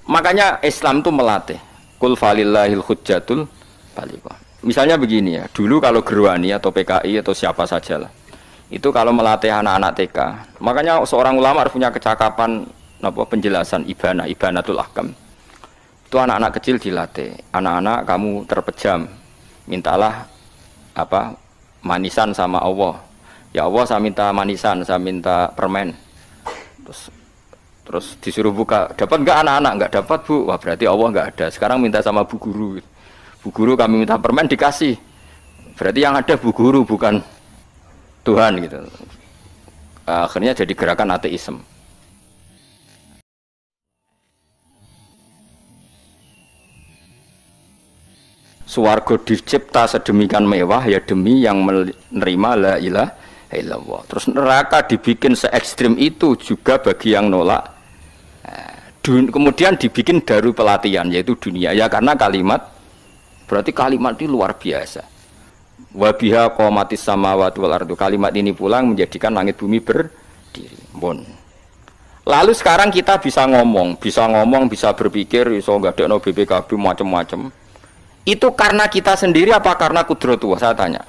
Makanya Islam itu melatih. Qul falillahil hujjatul balighah. Misalnya begini ya, dulu kalau Gerwani atau PKI atau siapa sajalah, itu kalau melatih anak-anak TK, makanya seorang ulama harus punya kecakapan penjelasan ibanatul ahkam. Itu anak-anak kecil dilatih, anak-anak kamu terpejam, mintalah manisan sama Allah. Ya Allah, saya minta manisan, saya minta permen. Terus disuruh buka, dapat enggak anak-anak? Enggak dapat, Bu. Wah, berarti Allah enggak ada. Sekarang minta sama Bu Guru. Bu Guru, kami minta permen, dikasih. Berarti yang ada Bu Guru, bukan Tuhan gitu. Akhirnya jadi gerakan ateisme. Swarga dicipta sedemikian mewah ya demi yang menerima la ilaha illallah. Terus neraka dibikin se ekstrim itu juga bagi yang nolak. Kemudian dibikin daru pelatihan yaitu dunia ya, karena kalimat berarti kalimat ini luar biasa. Wa biha qamatis samawati wal ardu. Kalimat ini pulang menjadikan langit bumi berdiri. Bon. Lalu sekarang kita bisa ngomong, bisa berpikir, bisa ngadekno BPKB macam-macam. Itu karena kita sendiri apa karena kudratullah? Saya tanya.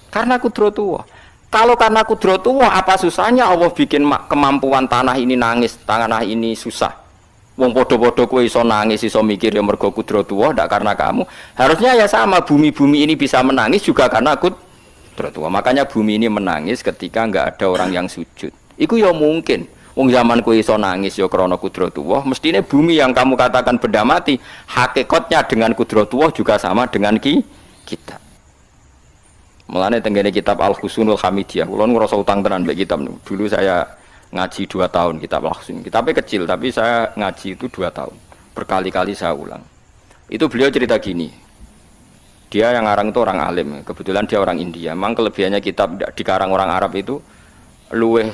Karena kudratullah. Kalau karena kudratullah, apa susahnya Allah bikin kemampuan tanah ini nangis, tanah ini susah. Wong podo-podo kowe iso nangis, iso mikir ya mergo kudratullah, ndak karena kamu. Harusnya ya sama, bumi-bumi ini bisa menangis juga karena kudratullah. Makanya bumi ini menangis ketika enggak ada orang yang sujud. Iku ya mungkin. Wong zaman kowe iso nangis ya krana kudratullah, mestine bumi yang kamu katakan benda mati, hakikatnya dengan kudratullah juga sama dengan kita. Mulane tenggene kitab Al-Husunul Hamidiyah, kula ngrasa utang tenan mbek kitab niku. Dulu saya ngaji 2 tahun kitab Al-Husun. Kitabnya kecil tapi saya ngaji itu 2 tahun. Berkali-kali saya ulang. Itu beliau cerita gini. Dia yang ngarang itu orang alim, kebetulan dia orang India. Memang kelebihannya kitab dikarang orang Arab itu luweh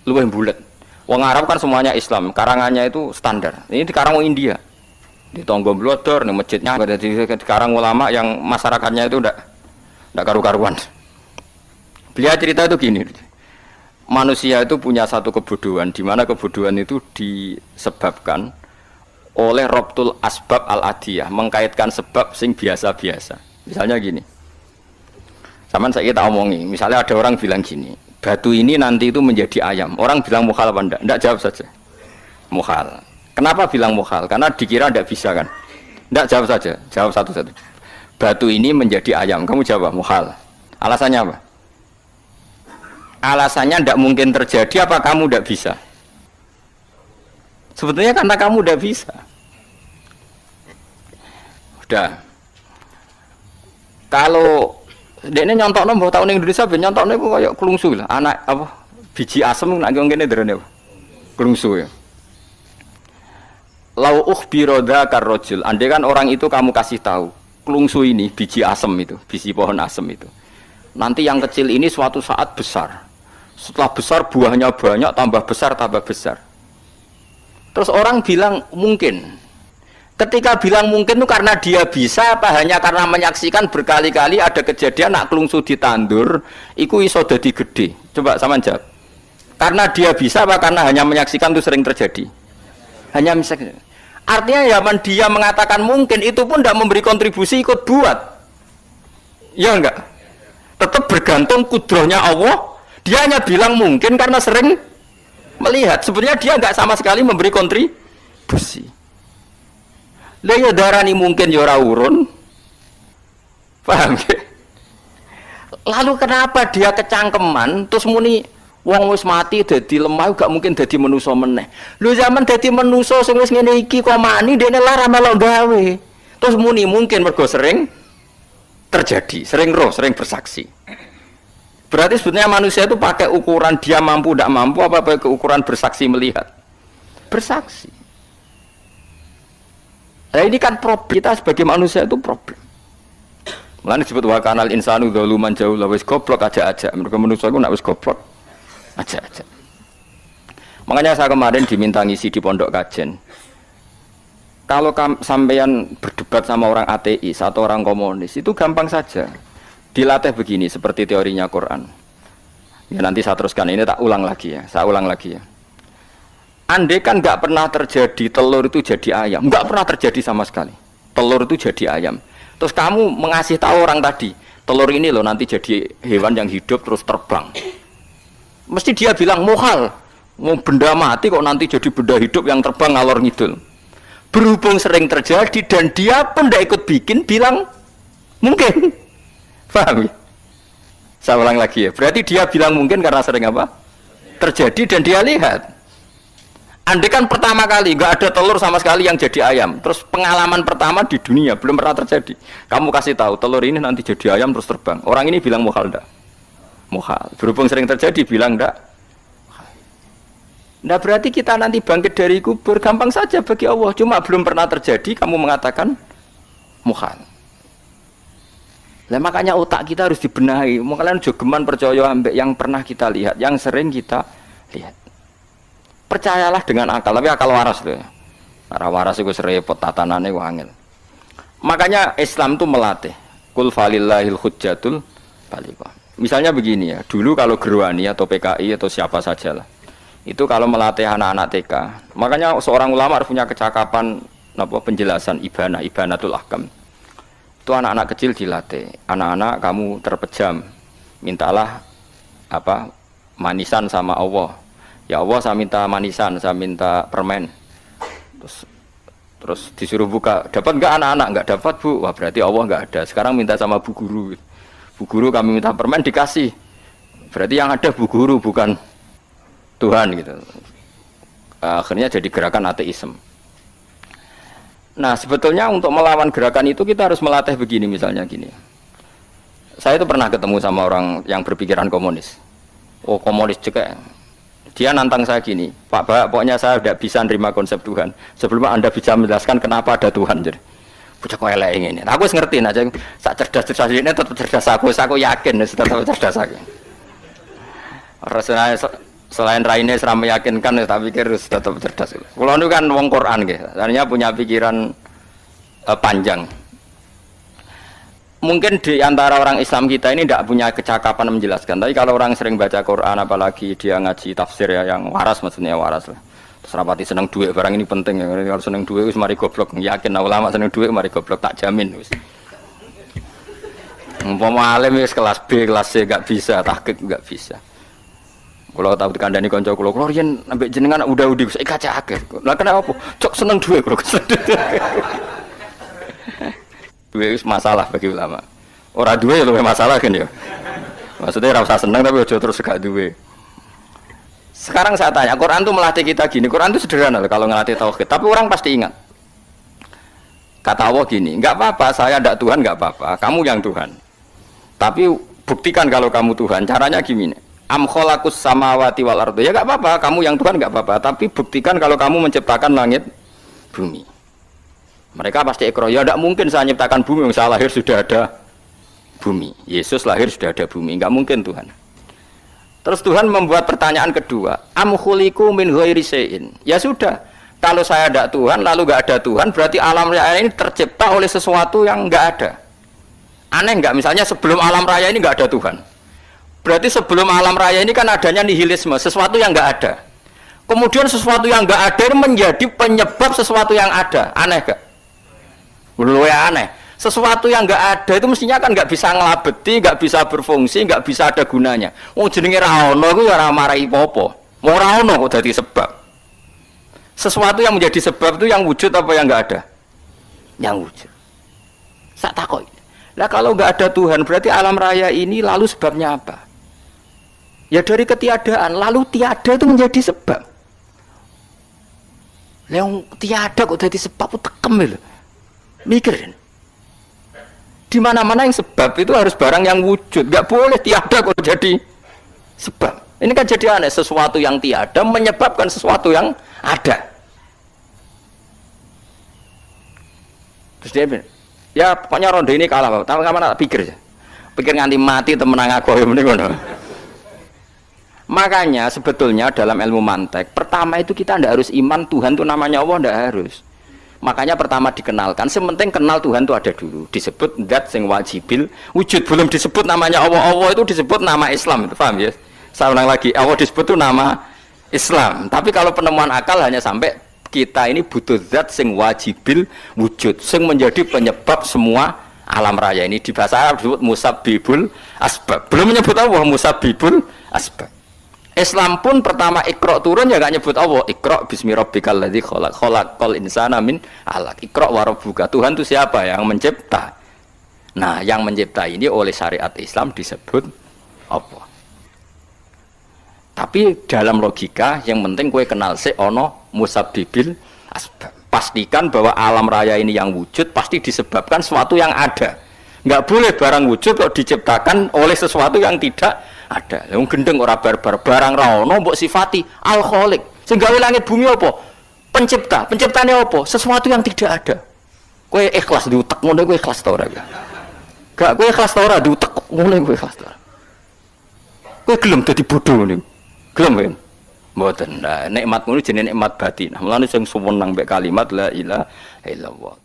bulet. Wong Arab kan semuanya Islam, karangannya itu standar. Ini dikarang orang India. Di Tonggo Blodor, di masjidnya ada dikarang ulama yang masyarakatnya itu ndak karu-karuan. Beliau cerita itu gini. Manusia itu punya satu kebodohan, di mana kebodohan itu disebabkan oleh robtul asbab al-adiyah, mengkaitkan sebab sing biasa-biasa. Misalnya gini. Sama saya kita omongi, misalnya ada orang bilang gini, batu ini nanti itu menjadi ayam. Orang bilang mukhal apa enggak? Enggak, jawab saja. Mukhal. Kenapa bilang mukhal? Karena dikira enggak bisa kan? Enggak, jawab saja. Jawab satu-satu. Batu ini menjadi ayam. Kamu jawab mukhal. Alasannya apa? Alasannya enggak mungkin terjadi apa kamu enggak bisa? Sebetulnya karena kamu enggak bisa. Udah. Kalau dekne nyontokno mbah tau ning Indonesia ben nyontokno iku kaya klungsu lah, anak apa biji asem nek ngene derene apa? Klungsu ya. Lau ukhbiro dzakar rajul, andai kan orang itu kamu kasih tahu, klungsu ini biji asem itu, biji pohon asem itu. Nanti yang kecil ini suatu saat besar. Setelah besar buahnya banyak, tambah besar, tambah besar. Terus orang bilang mungkin. Ketika bilang mungkin itu karena dia bisa apa hanya karena menyaksikan berkali-kali ada kejadian nak klungsu ditandur iku iso dadi gede. Coba sama jawab. Karena dia bisa apa karena hanya menyaksikan itu sering terjadi? Hanya menyaksikan. Artinya zaman dia mengatakan mungkin itu pun tidak memberi kontribusi ikut buat. Ya enggak? Tetap bergantung kudrahnya Allah. Dia hanya bilang mungkin karena sering melihat. Sebenarnya dia enggak sama sekali memberi kontribusi. Lah ya darani mungkin ya ora urun. Paham ya? Lalu kenapa dia kecangkeman terus muni wong wis mati dadi lemah gak mungkin dadi manusa meneh. Lho zaman dadi manusa sing wis ngene iki kok mani dene lara melok gawe. Terus muni mungkin mergo sering terjadi, sering roh, sering bersaksi. Berarti sebetulnya manusia itu pakai ukuran dia mampu tidak mampu apa pakai ukuran bersaksi melihat. Bersaksi. Nah ini kan problem kita sebagai manusia itu problem. Mulane disebut wa kanal insanu dzaluman jahula wis goblok aja-aja. Mergo manusia iku nek wis goblok aja-aja. Makanya saya kemarin diminta ngisi di pondok kajen. Kalau sampeyan berdebat sama orang ateis atau orang komunis itu gampang saja. Dilatih begini seperti teorinya Quran. Ya nanti saya teruskan ini tak ulang lagi ya. Saya ulang lagi ya. Andai kan nggak pernah terjadi telur itu jadi ayam, nggak pernah terjadi sama sekali. Telur itu jadi ayam. Terus kamu mengasih tahu orang tadi, telur ini loh nanti jadi hewan yang hidup terus terbang. Mesti dia bilang muhal, mau benda mati kok nanti jadi benda hidup yang terbang ngalor ngidul. Berhubung sering terjadi dan dia pun tidak ikut bikin, bilang mungkin. Paham ya? Saya ulang lagi ya. Berarti dia bilang mungkin karena sering apa? Terjadi dan dia lihat. Andai kan pertama kali nggak ada telur sama sekali yang jadi ayam, terus pengalaman pertama di dunia belum pernah terjadi. Kamu kasih tahu telur ini nanti jadi ayam terus terbang. Orang ini bilang muhal enggak? Muhal. Berhubung sering terjadi bilang enggak? Nah berarti kita nanti bangkit dari kubur gampang saja bagi Allah. Cuma belum pernah terjadi kamu mengatakan muhal. Nah makanya otak kita harus dibenahi. Makanya jogeman percaya ambek yang pernah kita lihat, yang sering kita lihat. Percayalah dengan akal, tapi akal waras tuh. Arah waras itu serempet tatanannya wangil. Makanya Islam itu melatih. Kul falillahil hujjatul balighah. Misalnya begini ya, dulu kalau Gerwani atau PKI atau siapa saja lah, itu kalau melatih anak-anak TK, makanya seorang ulama harus punya kecakapan penjelasan ibanatul ahkam. Itu anak-anak kecil dilatih. Anak-anak kamu terpejam, mintalah manisan sama Allah. Ya Allah saya minta manisan, saya minta permen. Terus disuruh buka, dapat enggak anak-anak? Enggak dapat Bu. Wah berarti Allah enggak ada. Sekarang minta sama Bu Guru. Bu Guru kami minta permen dikasih. Berarti yang ada Bu Guru bukan Tuhan gitu. Akhirnya jadi gerakan ateisme. Nah sebetulnya untuk melawan gerakan itu kita harus melatih begini misalnya gini. Saya itu pernah ketemu sama orang yang berpikiran komunis. Oh komunis juga. Dia nantang saya gini, Pak Bak, pokoknya saya tidak bisa nerima konsep Tuhan. Sebelum Anda bisa menjelaskan kenapa ada Tuhan. Jadi, pucuk elek ini. Aku ngerti aja, sak cerdas ini tetap cerdas aku yakin tetap cerdas aku. Rasanya selain raine seram meyakinkan, tapi pikir tetap cerdas. Kalau itu kan wong Quran gitu, artinya punya pikiran panjang. Mungkin di antara orang Islam kita ini tidak punya kecakapan menjelaskan. Tapi kalau orang sering baca Quran, apalagi dia ngaji tafsir ya, yang waras maksudnya waras lah. Terus rapati seneng duit, barang ini penting ya. Kalau seneng duit, mari goblok. Yakin ulama seneng duit, mari goblok, tak jamin. Umpama alim kelas B, kelas C gak bisa, tahqiq gak bisa. Kalau tahu dikandani konco kalau riyen ambek jenengan udah saya kaca akeh. Lah kenapa? Cok seneng duit kalau duit masalah bagi ulama. Orang duit lebih masalah kan ya. Maksudnya rasa senang tapi ojo terus gak duit. Sekarang saya tanya, Quran itu melatih kita gini. Quran itu sederhana kalau ngelatih tauhid. Tapi orang pasti ingat. Kata Allah gini, nggak apa-apa, saya tidak Tuhan nggak apa-apa. Kamu yang Tuhan. Tapi buktikan kalau kamu Tuhan. Caranya gini. Am khalaqus samawati wal ardi. Ya nggak apa-apa, kamu yang Tuhan nggak apa-apa. Tapi buktikan kalau kamu menciptakan langit, bumi. Mereka pasti ikrar, ya tidak mungkin saya menciptakan bumi, saya lahir sudah ada bumi. Yesus lahir sudah ada bumi, nggak mungkin Tuhan. Terus Tuhan membuat pertanyaan kedua, am khuliqu min ghairi syai'in. Ya sudah, kalau saya tidak Tuhan, lalu nggak ada Tuhan, berarti alam raya ini tercipta oleh sesuatu yang nggak ada. Aneh nggak? Misalnya sebelum alam raya ini nggak ada Tuhan. Berarti sebelum alam raya ini kan adanya nihilisme, sesuatu yang nggak ada. Kemudian sesuatu yang nggak ada ini menjadi penyebab sesuatu yang ada. Aneh nggak? Luwe aneh. Sesuatu yang nggak ada itu mestinya kan nggak bisa ngelabeti, nggak bisa berfungsi, nggak bisa ada gunanya. Oh jenenge ra ono iku ya ora marai apa-apa. Mau ra ono kok dadi sebab. Sesuatu yang menjadi sebab itu yang wujud apa yang nggak ada? Yang wujud. Sak takoi. Lah kalau nggak ada Tuhan berarti alam raya ini lalu sebabnya apa? Ya dari ketiadaan, lalu tiada itu menjadi sebab. Yang tiada kok jadi sebab tekem lho. Mikirin. Di mana-mana yang sebab itu harus barang yang wujud, nggak boleh tiada kok jadi sebab. Ini kan jadi aneh, sesuatu yang tiada menyebabkan sesuatu yang ada. Terus dia bilang, ya pokoknya ronde ini kalah, tapi kamu tak pikir ya, pikir nganti mati temenang aku ini ngono. Makanya sebetulnya dalam ilmu mantek, pertama itu kita tidak harus iman Tuhan itu namanya Allah, tidak harus. Makanya pertama dikenalkan, sementing kenal Tuhan itu ada dulu. Disebut zat sing wajibil wujud, belum disebut namanya Allah. Allah itu disebut nama Islam, itu paham ya? Saya ulang lagi, Allah disebut itu nama Islam. Tapi kalau penemuan akal hanya sampai kita ini butuh zat sing wajibil wujud, sing menjadi penyebab semua alam raya ini. Di bahasa Arab disebut musabbibul asbab. Belum menyebut Allah musabbibul asbab. Islam pun pertama Iqra turun ya gak nyebut Allah. Iqra bismi rabbikal ladzi khalaq, khalaqal insana min 'alaq. Iqra wa rabbuka. Tuhan itu siapa? Yang mencipta. Nah, yang mencipta ini oleh syariat Islam disebut Allah. Tapi dalam logika yang penting kue kenal ono musabbibil asbab. Pastikan bahwa alam raya ini yang wujud pasti disebabkan sesuatu yang ada. Nggak boleh barang wujud kok diciptakan oleh sesuatu yang tidak ada. Yang gendeng ora barbar barang ra ono mbok sifati al khaliq. Sing gawe langit bumi apa? Pencipta. Penciptane apa? Sesuatu yang tidak ada. Kowe ikhlas diutek ngono kowe ikhlas ta ora? Gak kowe ikhlas ta ora diutek ngono kowe ikhlas ta. Kowe gelem dadi bodho ngene. Gelem kan? Mboten. Nah, nikmat ngono jenenge nikmat batin. Mulane sing suwenang mbek kalimat la ilaha illallah.